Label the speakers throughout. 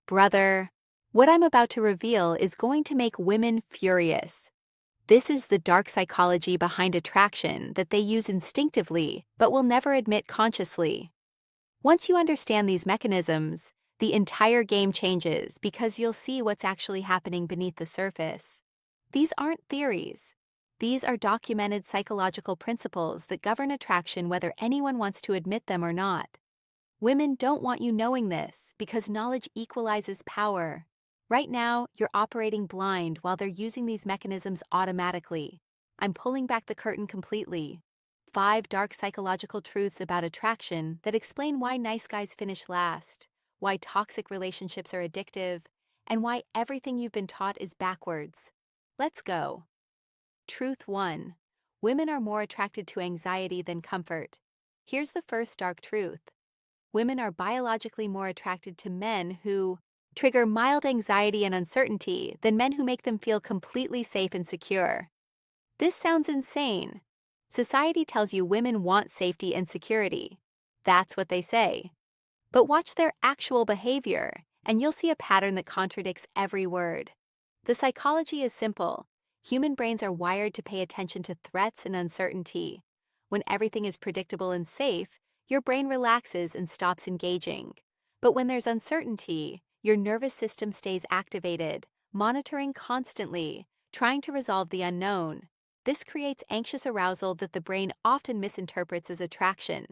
Speaker 1: Brother, what I'm about to reveal is going to make women furious. This is the dark psychology behind attraction that they use instinctively but will never admit consciously. Once you understand these mechanisms, the entire game changes because you'll see what's actually happening beneath the surface. These aren't theories. These are documented psychological principles that govern attraction whether anyone wants to admit them or not. Women don't want you knowing this because knowledge equalizes power. Right now, you're operating blind while they're using these mechanisms automatically. I'm pulling back the curtain completely. 5 dark psychological truths about attraction that explain why nice guys finish last, why toxic relationships are addictive, and why everything you've been taught is backwards. Let's go. Truth 1. Women are more attracted to anxiety than comfort. Here's the first dark truth. Women are biologically more attracted to men who trigger mild anxiety and uncertainty than men who make them feel completely safe and secure. This sounds insane. Society tells you women want safety and security. That's what they say. But watch their actual behavior, and you'll see a pattern that contradicts every word. The psychology is simple. Human brains are wired to pay attention to threats and uncertainty. When everything is predictable and safe, your brain relaxes and stops engaging. But when there's uncertainty, your nervous system stays activated, monitoring constantly, trying to resolve the unknown. This creates anxious arousal that the brain often misinterprets as attraction.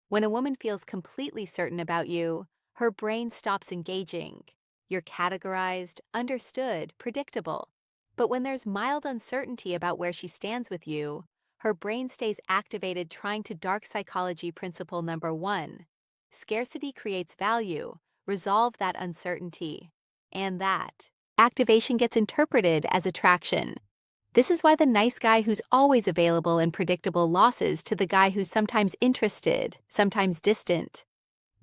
Speaker 1: When a woman feels completely certain about you, her brain stops engaging. You're categorized, understood, predictable. But when there's mild uncertainty about where she stands with you, her brain stays activated trying to dark psychology principle number 1. Scarcity creates value. Resolve that uncertainty. And that activation gets interpreted as attraction. This is why the nice guy who's always available and predictable loses to the guy who's sometimes interested, sometimes distant.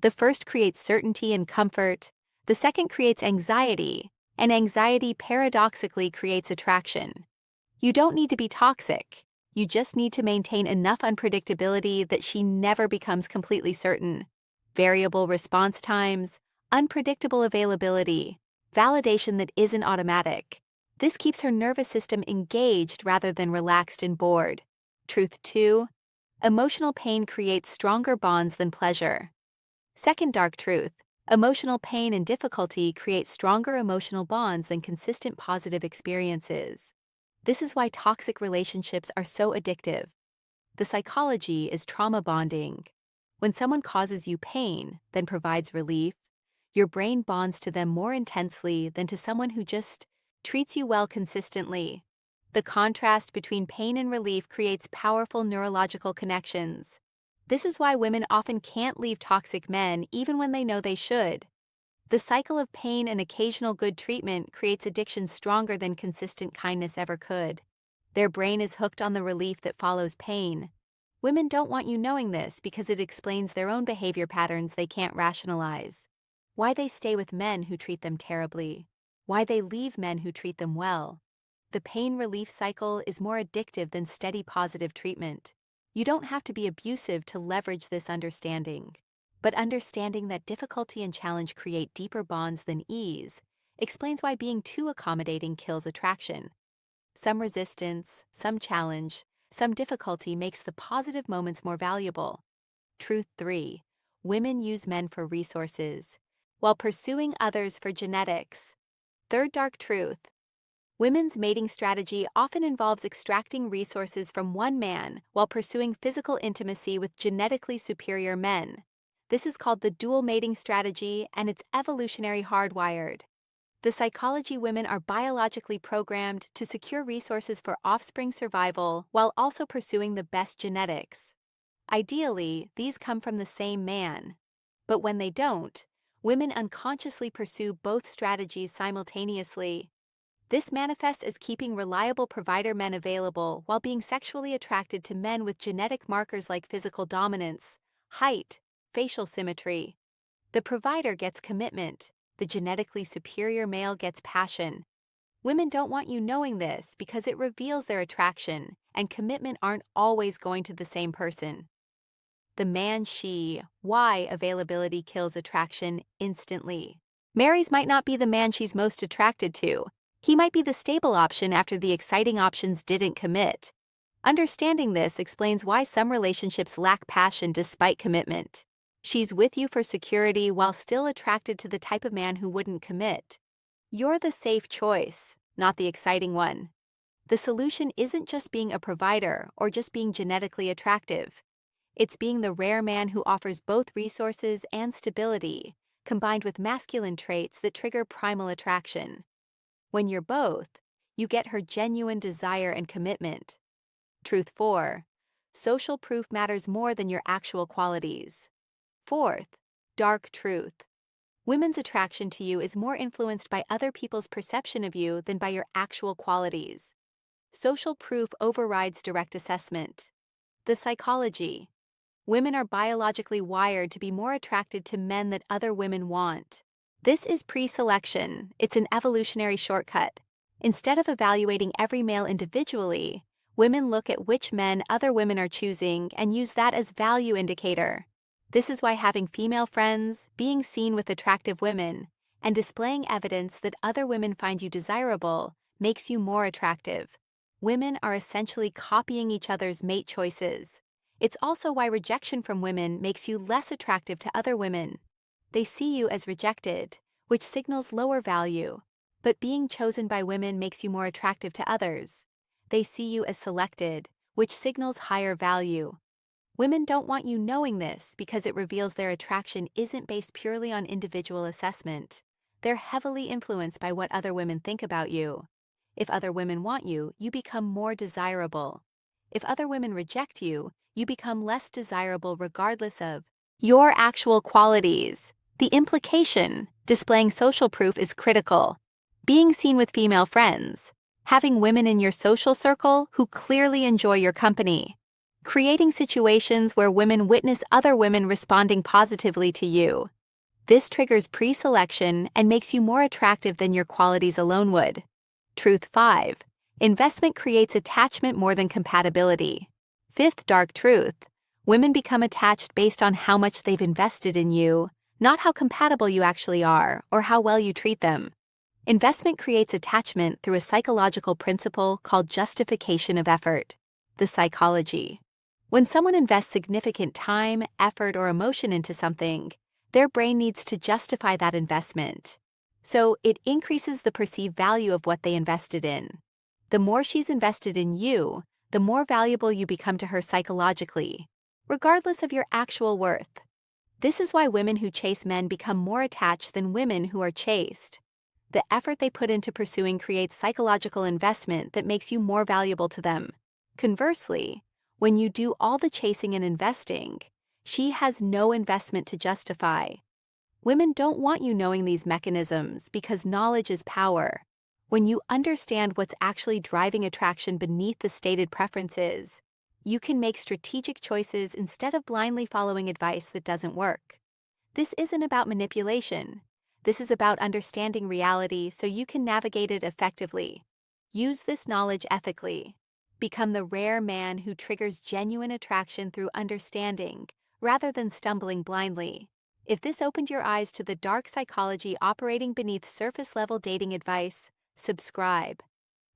Speaker 1: The first creates certainty and comfort. The second creates anxiety, and anxiety paradoxically creates attraction. You don't need to be toxic. You just need to maintain enough unpredictability that she never becomes completely certain. Variable response times, unpredictable availability, validation that isn't automatic. This keeps her nervous system engaged rather than relaxed and bored. Truth 2. Emotional pain creates stronger bonds than pleasure. Second dark truth. Emotional pain and difficulty create stronger emotional bonds than consistent positive experiences. This is why toxic relationships are so addictive. The psychology is trauma bonding. When someone causes you pain, then provides relief, your brain bonds to them more intensely than to someone who just treats you well consistently. The contrast between pain and relief creates powerful neurological connections. This is why women often can't leave toxic men even when they know they should. The cycle of pain and occasional good treatment creates addiction stronger than consistent kindness ever could. Their brain is hooked on the relief that follows pain. Women don't want you knowing this because it explains their own behavior patterns they can't rationalize. Why they stay with men who treat them terribly. Why they leave men who treat them well. The pain relief cycle is more addictive than steady positive treatment. You don't have to be abusive to leverage this understanding. But understanding that difficulty and challenge create deeper bonds than ease explains why being too accommodating kills attraction. Some resistance, some challenge, some difficulty makes the positive moments more valuable. Truth 3. Women use men for resources, while pursuing others for genetics. Third dark truth. Women's mating strategy often involves extracting resources from one man while pursuing physical intimacy with genetically superior men. This is called the dual mating strategy, and it's evolutionary hardwired. The psychology women are biologically programmed to secure resources for offspring survival while also pursuing the best genetics. Ideally, these come from the same man. But when they don't, women unconsciously pursue both strategies simultaneously. This manifests as keeping reliable provider men available while being sexually attracted to men with genetic markers like physical dominance, height, facial symmetry. The provider gets commitment. The genetically superior male gets passion. Women don't want you knowing this because it reveals their attraction, and commitment aren't always going to the same person. The man-she, why availability kills attraction instantly. Mary's might not be the man she's most attracted to. He might be the stable option after the exciting options didn't commit. Understanding this explains why some relationships lack passion despite commitment. She's with you for security while still attracted to the type of man who wouldn't commit. You're the safe choice, not the exciting one. The solution isn't just being a provider or just being genetically attractive. It's being the rare man who offers both resources and stability, combined with masculine traits that trigger primal attraction. When you're both, you get her genuine desire and commitment. Truth 4. Social proof matters more than your actual qualities. Fourth, dark truth. Women's attraction to you is more influenced by other people's perception of you than by your actual qualities. Social proof overrides direct assessment. The psychology. Women are biologically wired to be more attracted to men that other women want. This is pre-selection. It's an evolutionary shortcut. Instead of evaluating every male individually, women look at which men other women are choosing and use that as value indicator. This is why having female friends, being seen with attractive women, and displaying evidence that other women find you desirable makes you more attractive. Women are essentially copying each other's mate choices. It's also why rejection from women makes you less attractive to other women. They see you as rejected, which signals lower value, but being chosen by women makes you more attractive to others. They see you as selected, which signals higher value. Women don't want you knowing this because it reveals their attraction isn't based purely on individual assessment. They're heavily influenced by what other women think about you. If other women want you, you become more desirable. If other women reject you, you become less desirable regardless of your actual qualities. The implication, displaying social proof, is critical. Being seen with female friends. Having women in your social circle who clearly enjoy your company. Creating situations where women witness other women responding positively to you. This triggers pre-selection and makes you more attractive than your qualities alone would. Truth 5. Investment creates attachment more than compatibility. Fifth dark truth. Women become attached based on how much they've invested in you, not how compatible you actually are or how well you treat them. Investment creates attachment through a psychological principle called justification of effort. The psychology. When someone invests significant time, effort, or emotion into something, their brain needs to justify that investment. So it increases the perceived value of what they invested in. The more she's invested in you, the more valuable you become to her psychologically, regardless of your actual worth. This is why women who chase men become more attached than women who are chased. The effort they put into pursuing creates psychological investment that makes you more valuable to them. Conversely, when you do all the chasing and investing, she has no investment to justify. Women don't want you knowing these mechanisms because knowledge is power. When you understand what's actually driving attraction beneath the stated preferences, you can make strategic choices instead of blindly following advice that doesn't work. This isn't about manipulation. This is about understanding reality so you can navigate it effectively. Use this knowledge ethically. Become the rare man who triggers genuine attraction through understanding, rather than stumbling blindly. If this opened your eyes to the dark psychology operating beneath surface-level dating advice, subscribe.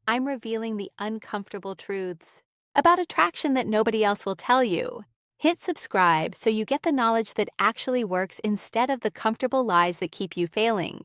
Speaker 1: I'm revealing the uncomfortable truths about attraction that nobody else will tell you. Hit subscribe so you get the knowledge that actually works instead of the comfortable lies that keep you failing.